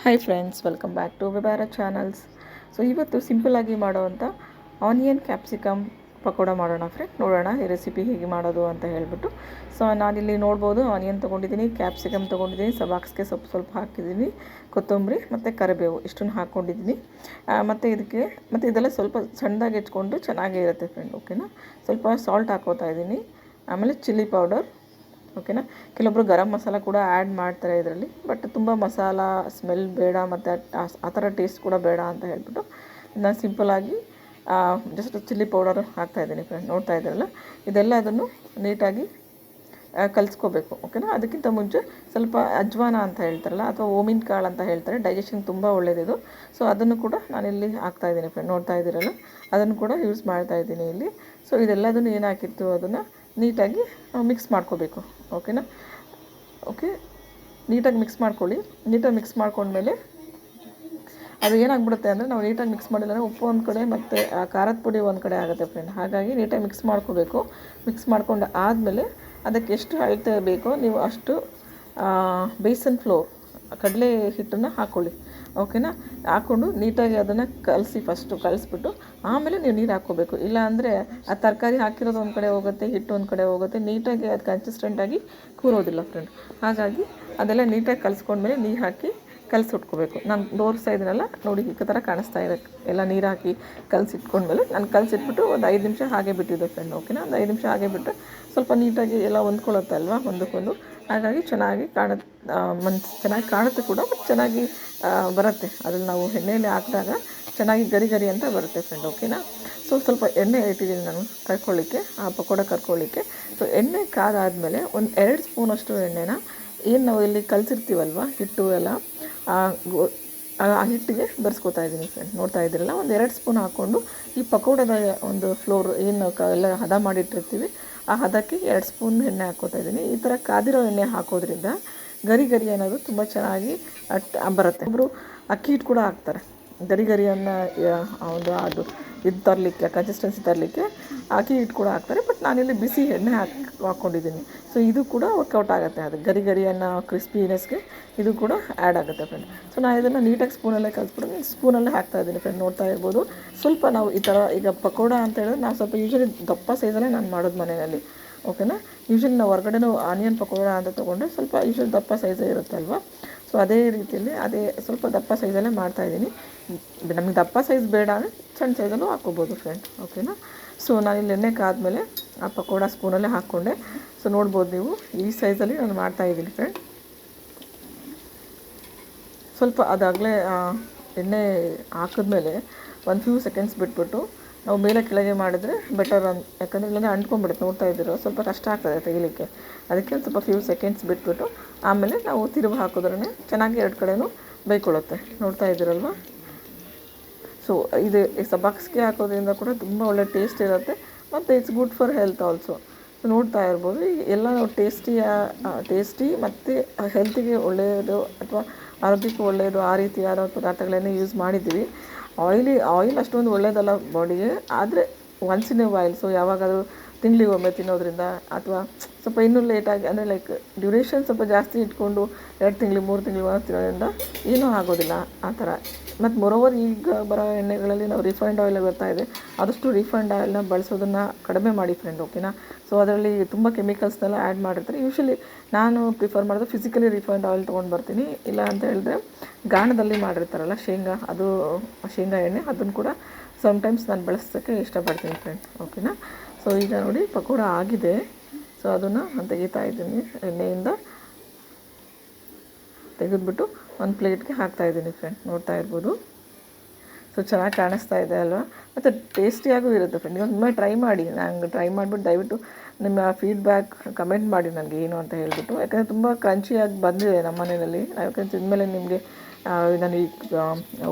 Hi friends, welcome back to ವೆಬಾರ channels. So ಇವತ್ತು ಸಿಂಪಲ್ಲಾಗಿ ಮಾಡೋವಂಥ ಆನಿಯನ್ ಕ್ಯಾಪ್ಸಿಕಮ್ ಪಕೋಡ ಮಾಡೋಣ ಫ್ರೆಂಡ್. ನೋಡೋಣ ಈ ರೆಸಿಪಿ ಹೇಗೆ ಮಾಡೋದು ಅಂತ ಹೇಳ್ಬಿಟ್ಟು. ಸೊ ನಾನಿಲ್ಲಿ ನೋಡ್ಬೋದು, ಆನಿಯನ್ ತೊಗೊಂಡಿದ್ದೀನಿ, ಕ್ಯಾಪ್ಸಿಕಮ್ ತೊಗೊಂಡಿದ್ದೀನಿ, ಸಬಾಕ್ಸ್ಗೆ ಸ್ವಲ್ಪ ಹಾಕಿದ್ದೀನಿ, ಕೊತ್ತಂಬರಿ ಮತ್ತು ಕರಿಬೇವು ಇಷ್ಟನ್ನು ಹಾಕ್ಕೊಂಡಿದ್ದೀನಿ. ಮತ್ತು ಇದೆಲ್ಲ ಸ್ವಲ್ಪ ಸಣ್ಣದಾಗಿ ಹೆಚ್ಕೊಂಡು ಚೆನ್ನಾಗೇ ಇರುತ್ತೆ ಫ್ರೆಂಡ್. ಓಕೆನಾ. ಸ್ವಲ್ಪ ಸಾಲ್ಟ್ ಹಾಕೋತಾ ಇದ್ದೀನಿ, ಆಮೇಲೆ ಚಿಲ್ಲಿ ಪೌಡರ್. ಓಕೆನಾ. ಕೆಲವೊಬ್ಬರು ಗರಂ ಮಸಾಲ ಕೂಡ ಆ್ಯಡ್ ಮಾಡ್ತಾರೆ ಇದರಲ್ಲಿ, ಬಟ್ ತುಂಬ ಮಸಾಲ ಸ್ಮೆಲ್ ಬೇಡ ಮತ್ತು ಆ ಥರ ಟೇಸ್ಟ್ ಕೂಡ ಬೇಡ ಅಂತ ಹೇಳ್ಬಿಟ್ಟು ನಾನು ಸಿಂಪಲಾಗಿ ಜಸ್ಟ್ ಚಿಲ್ಲಿ ಪೌಡರ್ ಹಾಕ್ತಾಯಿದ್ದೀನಿ ಫ್ರೆಂಡ್. ನೋಡ್ತಾ ಇದ್ದೀರಲ್ಲ, ಇದೆಲ್ಲ ಅದನ್ನು ನೀಟಾಗಿ ಕಲಿಸ್ಕೋಬೇಕು. ಓಕೆನಾ. ಅದಕ್ಕಿಂತ ಮುಂಚೆ ಸ್ವಲ್ಪ ಅಜ್ವಾನ ಅಂತ ಹೇಳ್ತಾರಲ್ಲ, ಅಥವಾ ಓಮಿನ ಕಾಳು ಅಂತ ಹೇಳ್ತಾರೆ, ಡೈಜೆಷನ್ ತುಂಬ ಒಳ್ಳೆಯದಿದು. ಸೊ ಅದನ್ನು ಕೂಡ ನಾನಿಲ್ಲಿ ಹಾಕ್ತಾಯಿದ್ದೀನಿ ಫ್ರೆಂಡ್. ನೋಡ್ತಾ ಇದ್ದೀರಲ್ಲ, ಅದನ್ನು ಕೂಡ ಯೂಸ್ ಮಾಡ್ತಾಯಿದ್ದೀನಿ ಇಲ್ಲಿ. ಸೊ ಇದೆಲ್ಲದನ್ನು ಏನು ಹಾಕಿತ್ತು ಅದನ್ನು ನೀಟಾಗಿ ಮಿಕ್ಸ್ ಮಾಡ್ಕೋಬೇಕು. ಓಕೆನಾ. ಓಕೆ, ನೀಟಾಗಿ ಮಿಕ್ಸ್ ಮಾಡ್ಕೊಳ್ಳಿ. ನೀಟಾಗಿ ಮಿಕ್ಸ್ ಮಾಡ್ಕೊಂಡ್ಮೇಲೆ ಅದು ಏನಾಗ್ಬಿಡುತ್ತೆ ಅಂದರೆ, ನಾವು ನೀಟಾಗಿ ಮಿಕ್ಸ್ ಮಾಡಿಲ್ಲ ಅಂದರೆ ಉಪ್ಪು ಒಂದು ಕಡೆ ಮತ್ತು ಖಾರದ ಪುಡಿ ಒಂದು ಕಡೆ ಆಗುತ್ತೆ ಫ್ರೆಂಡ್. ಹಾಗಾಗಿ ನೀಟಾಗಿ ಮಿಕ್ಸ್ ಮಾಡ್ಕೋಬೇಕು. ಮಿಕ್ಸ್ ಮಾಡ್ಕೊಂಡು ಆದಮೇಲೆ ಅದಕ್ಕೆ ಎಷ್ಟು ಅಳತೆ ಬೇಕೋ ನೀವು ಅಷ್ಟು ಬೇಸನ್ ಫ್ಲೋರ್ ಕಡಲೆ ಹಿಟ್ಟನ್ನು ಹಾಕ್ಕೊಳ್ಳಿ. ಓಕೆನಾ. ಹಾಕ್ಕೊಂಡು ನೀಟಾಗಿ ಅದನ್ನು ಕಲಿಸ್ಬಿಟ್ಟು ಆಮೇಲೆ ನೀವು ನೀರು ಹಾಕ್ಕೋಬೇಕು. ಇಲ್ಲ ಅಂದರೆ ಆ ತರಕಾರಿ ಹಾಕಿರೋದು ಒಂದು ಕಡೆ ಹೋಗುತ್ತೆ, ಹಿಟ್ಟು ಒಂದು ಕಡೆ ಹೋಗುತ್ತೆ, ನೀಟಾಗಿ ಅದು ಕನ್ಸಿಸ್ಟೆಂಟಾಗಿ ಕೂರೋದಿಲ್ಲ ಫ್ರೆಂಡ್. ಹಾಗಾಗಿ ಅದೆಲ್ಲ ನೀಟಾಗಿ ಕಲಿಸ್ಕೊಂಡ್ಮೇಲೆ ನೀರು ಹಾಕಿ ಕಲಸಿಟ್ಕೋಬೇಕು. ನಾನು ತೋರಿಸ್ತಾ ಇದ್ದೀನಲ್ಲ ನೋಡಿ, ಈ ಥರ ಕಾಣಿಸ್ತಾ ಇದೆ. ಎಲ್ಲ ನೀರು ಹಾಕಿ ಕಲಸಿಟ್ಕೊಂಡ್ಮೇಲೆ ನಾನು ಕಲಸಿಟ್ಬಿಟ್ಟು ಒಂದು 5 ನಿಮಿಷ ಹಾಗೆ ಬಿಟ್ಟಿದ್ದೆ ಫ್ರೆಂಡ್. ಓಕೆನಾ. ಒಂದು 5 ನಿಮಿಷ ಹಾಗೆ ಬಿಟ್ಟರೆ ಸ್ವಲ್ಪ ನೀಟಾಗಿ ಎಲ್ಲ ಹೊಂದ್ಕೊಳ್ಳುತ್ತೆ ಅಲ್ವಾ ಒಂದಕ್ಕೊಂದು. ಹಾಗಾಗಿ ಚೆನ್ನಾಗಿ ಚೆನ್ನಾಗಿ ಕಾಣುತ್ತೆ ಕೂಡ, ಮತ್ತು ಚೆನ್ನಾಗಿ ಬರುತ್ತೆ. ಅದ್ರಲ್ಲಿ ನಾವು ಎಣ್ಣೆಯಲ್ಲಿ ಹಾಕಿದಾಗ ಚೆನ್ನಾಗಿ ಗರಿ ಗರಿ ಅಂತ ಬರುತ್ತೆ ಫ್ರೆಂಡ್. ಓಕೆನಾ. ಸೊ ಸ್ವಲ್ಪ ಎಣ್ಣೆ ಇಟ್ಟಿದ್ದೀನಿ ನಾನು ಕರ್ಕೊಳ್ಳಿಕ್ಕೆ, ಆ ಪಕೋಡ ಕರ್ಕೊಳ್ಳಿಕ್ಕೆ. ಸೊ ಎಣ್ಣೆ ಕಾದಾದಮೇಲೆ ಒಂದು 2 ಸ್ಪೂನಷ್ಟು ಎಣ್ಣೆನ ಏನು ನಾವು ಇಲ್ಲಿ ಕಲಸಿರ್ತೀವಲ್ವ ಹಿಟ್ಟು ಎಲ್ಲ, ಆ ಹಿಟ್ಟಿಗೆ ಬೆರೆಸ್ಕೊತಾ ಇದ್ದೀನಿ ಫ್ರೆಂಡ್. ನೋಡ್ತಾ ಇದ್ದೀರಲ್ಲ, ಒಂದು 2 ಸ್ಪೂನ್ ಹಾಕ್ಕೊಂಡು ಈ ಪಕೋಡದ ಒಂದು ಫ್ಲೋರ್ ಏನು ಎಲ್ಲ ಹದ ಮಾಡಿಟ್ಟಿರ್ತೀವಿ, ಆ ಹದಕ್ಕೆ 2 ಸ್ಪೂನ್ ಎಣ್ಣೆ ಹಾಕ್ಕೋತಾ ಇದ್ದೀನಿ. ಈ ಥರ ಕಾದಿರೋ ಎಣ್ಣೆ ಹಾಕೋದ್ರಿಂದ ಗರಿ ಗರಿ ಅನ್ನೋದು ತುಂಬ ಚೆನ್ನಾಗಿ ಬರುತ್ತೆ. ಒಬ್ಬರು ಅಕ್ಕಿ ಹಿಟ್ಟು ಕೂಡ ಹಾಕ್ತಾರೆ ಗರಿ ಗರಿಯನ್ನು ಅದು ಇದು ತರಲಿಕ್ಕೆ, ಕನ್ಸಿಸ್ಟೆನ್ಸಿ ತರಲಿಕ್ಕೆ ಅಕ್ಕಿ ಹಿಟ್ಟು ಕೂಡ ಹಾಕ್ತಾರೆ. ಬಟ್ ನಾನಿಲ್ಲಿ ಬಿಸಿ ಎಣ್ಣೆ ಹಾಕ್ಕೊಂಡಿದ್ದೀನಿ. ಸೊ ಇದು ಕೂಡ ವರ್ಕೌಟ್ ಆಗುತ್ತೆ. ಅದು ಗರಿ ಗರಿಯನ್ನು ಕ್ರಿಸ್ಪಿನೆಸ್ಗೆ ಇದು ಕೂಡ ಆ್ಯಡ್ ಆಗುತ್ತೆ ಫ್ರೆಂಡ್. ಸೊ ನಾನು ಇದನ್ನು ನೀಟಾಗಿ ಸ್ಪೂನಲ್ಲೇ ಕಲಿಸ್ಬಿಟ್ಟು ಸ್ಪೂನಲ್ಲೇ ಹಾಕ್ತಾಯಿದ್ದೀನಿ ಫ್ರೆಂಡ್. ನೋಡ್ತಾ ಇರ್ಬೋದು. ಸ್ವಲ್ಪ ನಾವು ಈ ಥರ ಈಗ ಪಕೋಡ ಅಂತ ಹೇಳಿದ್ರೆ ನಾವು ಸ್ವಲ್ಪ ಯೂಶ್ವಲಿ ದಪ್ಪ ಸೈಜಲ್ಲೇ ನಾನು ಮಾಡೋದು ಮನೆಯಲ್ಲಿ. ಓಕೆನಾ. ಯೂಶ್ವಲಿ ನಾವು ಹೊರಗಡೆನೂ ಆನಿಯನ್ ಪಕೋಡ ಅಂತ ತೊಗೊಂಡ್ರೆ ಸ್ವಲ್ಪ ಯೂಶ್ವಲಿ ದಪ್ಪ ಸೈಜೇ ಇರುತ್ತೆ ಅಲ್ವಾ. ಸೊ ಅದೇ ರೀತಿಯಲ್ಲಿ ಸ್ವಲ್ಪ ದಪ್ಪ ಸೈಜಲ್ಲೇ ಮಾಡ್ತಾಯಿದ್ದೀನಿ. ನಮಗೆ ದಪ್ಪ ಸೈಜ್ ಬೇಡ ಅಂದರೆ ಸಣ್ಣ ಸೈಜಲ್ಲೂ ಹಾಕ್ಕೋಬೋದು ಫ್ರೆಂಡ್. ಓಕೆನಾ. ಸೊ ನಾನಿಲ್ಲಿ ಎಣ್ಣೆ ಕಾದ್ಮೇಲೆ ಆ ಪಕೋಡ ಸ್ಪೂನಲ್ಲೇ ಹಾಕ್ಕೊಂಡೆ. ಸೊ ನೋಡ್ಬೋದು ನೀವು, ಈ ಸೈಜಲ್ಲಿ ನಾನು ಮಾಡ್ತಾಯಿದ್ದೀನಿ ಫ್ರೆಂಡ್. ಸ್ವಲ್ಪ ಅದಾಗಲೇ ಎಣ್ಣೆ ಹಾಕಿದ್ಮೇಲೆ ಒಂದು ಫ್ಯೂ ಸೆಕೆಂಡ್ಸ್ ಬಿಟ್ಬಿಟ್ಟು ನಾವು ಮೇಲೆ ಕೆಳಗೆ ಮಾಡಿದರೆ ಬೆಟರ್ ಯಾಕಂದರೆ ಇಲ್ಲಾಂದರೆ ಅಂಟ್ಕೊಂಡ್ಬಿಡುತ್ತೆ. ನೋಡ್ತಾ ಇದ್ದೀರೋ, ಸ್ವಲ್ಪ ಕಷ್ಟ ಆಗ್ತದೆ ತೆಗಿಲಿಕ್ಕೆ. ಅದಕ್ಕೆ ಸ್ವಲ್ಪ ಫ್ಯೂ ಸೆಕೆಂಡ್ಸ್ ಬಿಟ್ಬಿಟ್ಟು ಆಮೇಲೆ ನಾವು ತಿರುವು ಹಾಕಿದ್ರೇ ಚೆನ್ನಾಗಿ 2 ಕಡೆಯೂ ಬೇಯ್ಕೊಳ್ಳುತ್ತೆ. ನೋಡ್ತಾ ಇದ್ದೀರಲ್ವ. ಸೊ ಇದು ಸಬಾಕ್ಸ್ಗೆ ಹಾಕೋದ್ರಿಂದ ಕೂಡ ತುಂಬ ಒಳ್ಳೆ ಟೇಸ್ಟ್ ಇರುತ್ತೆ, ಮತ್ತು it's good for health also. So ನೋಡ್ತಾ ಇರ್ಬೋದು, ಎಲ್ಲ ನಾವು ಟೇಸ್ಟಿ ಮತ್ತು ಹೆಲ್ತಿಗೆ ಒಳ್ಳೆಯದು ಅಥವಾ ಆರೋಗ್ಯಕ್ಕೆ ಒಳ್ಳೆಯದು ಆ ರೀತಿಯಾದ ಪದಾರ್ಥಗಳನ್ನೇ ಯೂಸ್ ಮಾಡಿದ್ದೀವಿ. ಆಯಿಲ್ ಅಷ್ಟೊಂದು ಒಳ್ಳೆಯದಲ್ಲ ಬಾಡಿಗೆ, ಆದರೆ once in a while. So ಯಾವಾಗಾದರೂ ತಿಂಗಳಿಗೊಮ್ಮೆ ತಿನ್ನೋದ್ರಿಂದ, ಅಥವಾ ಸ್ವಲ್ಪ ಇನ್ನೂ ಲೇಟಾಗಿ ಅಂದರೆ ಲೈಕ್ ಡ್ಯೂರೇಷನ್ ಸ್ವಲ್ಪ ಜಾಸ್ತಿ ಇಟ್ಕೊಂಡು 2 ತಿಂಗಳು 3 ತಿಂಗಳು ತಿನ್ನೋದ್ರಿಂದ ಏನೂ ಆಗೋದಿಲ್ಲ ಆ ಥರ. ಮತ್ತು ಮೊರೋವರ್ ಈಗ ಬರೋ ಎಣ್ಣೆಗಳಲ್ಲಿ ನಾವು ರಿಫೈನ್ಡ್ ಆಯಿಲ್ ಬರ್ತಾಯಿದೆ, ಆದಷ್ಟು ರಿಫೈನ್ಡ್ ಆಯಿಲ್ನ ಬಳಸೋದನ್ನು ಕಡಿಮೆ ಮಾಡಿ ಫ್ರೆಂಡ್. ಓಕೆನಾ. ಸೊ ಅದರಲ್ಲಿ ತುಂಬ ಕೆಮಿಕಲ್ಸ್ನೆಲ್ಲ ಆ್ಯಡ್ ಮಾಡಿರ್ತಾರೆ. ಯೂಶ್ವಲಿ ನಾನು ಪ್ರಿಫರ್ ಮಾಡೋದು ಫಿಸಿಕಲಿ ರಿಫೈನ್ಡ್ ಆಯಿಲ್ ತೊಗೊಂಡು ಬರ್ತೀನಿ. ಇಲ್ಲ ಅಂತ ಹೇಳಿದ್ರೆ ಗಾಣದಲ್ಲಿ ಮಾಡಿರ್ತಾರಲ್ಲ ಶೇಂಗಾ ಎಣ್ಣೆ, ಅದನ್ನು ಕೂಡ ಸಮ್ಟೈಮ್ಸ್ ನಾನು ಬಳಸೋಕ್ಕೆ ಇಷ್ಟಪಡ್ತೀನಿ ಫ್ರೆಂಡ್. ಓಕೆನಾ. ಸೊ ಈಗ ನೋಡಿ ಪಕೋಡ ಆಗಿದೆ. ಸೊ ಅದನ್ನು ನಾನು ತೆಗಿತಾ ಇದ್ದೀನಿ, ಎಣ್ಣೆಯಿಂದ ತೆಗೆದುಬಿಟ್ಟು ಒಂದು ಪ್ಲೇಟ್ಗೆ ಹಾಕ್ತಾಯಿದ್ದೀನಿ ಫ್ರೆಂಡ್. ನೋಡ್ತಾ ಇರ್ಬೋದು. ಸೊ ಚೆನ್ನಾಗಿ ಕಾಣಿಸ್ತಾ ಇದೆ ಅಲ್ವಾ, ಮತ್ತು ಟೇಸ್ಟಿಯಾಗೂ ಇರುತ್ತೆ ಫ್ರೆಂಡ್. ಒಮ್ಮೆ ಟ್ರೈ ಮಾಡಿ. ನಂಗೆ ಟ್ರೈ ಮಾಡಿಬಿಟ್ಟು ದಯವಿಟ್ಟು ನಿಮ್ಮ ಫೀಡ್ಬ್ಯಾಕ್ ಕಮೆಂಟ್ ಮಾಡಿ ನನಗೆ ಏನು ಅಂತ ಹೇಳ್ಬಿಟ್ಟು. ಯಾಕಂದರೆ ತುಂಬ ಕ್ರಂಚಿಯಾಗಿ ಬಂದಿದೆ ನಮ್ಮ ಮನೆಯಲ್ಲಿ. ಯಾಕಂದರೆ ತಿಂದಮೇಲೆ ನಿಮಗೆ ನಾನು ಈಗ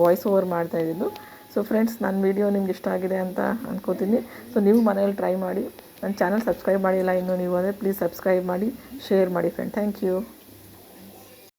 ವಾಯ್ಸ್ ಓವರ್ ಮಾಡ್ತಾಯಿದ್ದು. ಸೊ ಫ್ರೆಂಡ್ಸ್, ನನ್ನ ವೀಡಿಯೋ ನಿಮ್ಗೆ ಇಷ್ಟ ಆಗಿದೆ ಅಂತ ಅಂದ್ಕೋತೀನಿ. ಸೊ ನೀವು ಮನೇಲಿ ಟ್ರೈ ಮಾಡಿ. ನನ್ನ ಚಾನಲ್ ಸಬ್ಸ್ಕ್ರೈಬ್ ಮಾಡಿಲ್ಲ ಇನ್ನೂ ನೀವು ಅಂದರೆ ಪ್ಲೀಸ್ ಸಬ್ಸ್ಕ್ರೈಬ್ ಮಾಡಿ, ಶೇರ್ ಮಾಡಿ ಫ್ರೆಂಡ್. Thank you.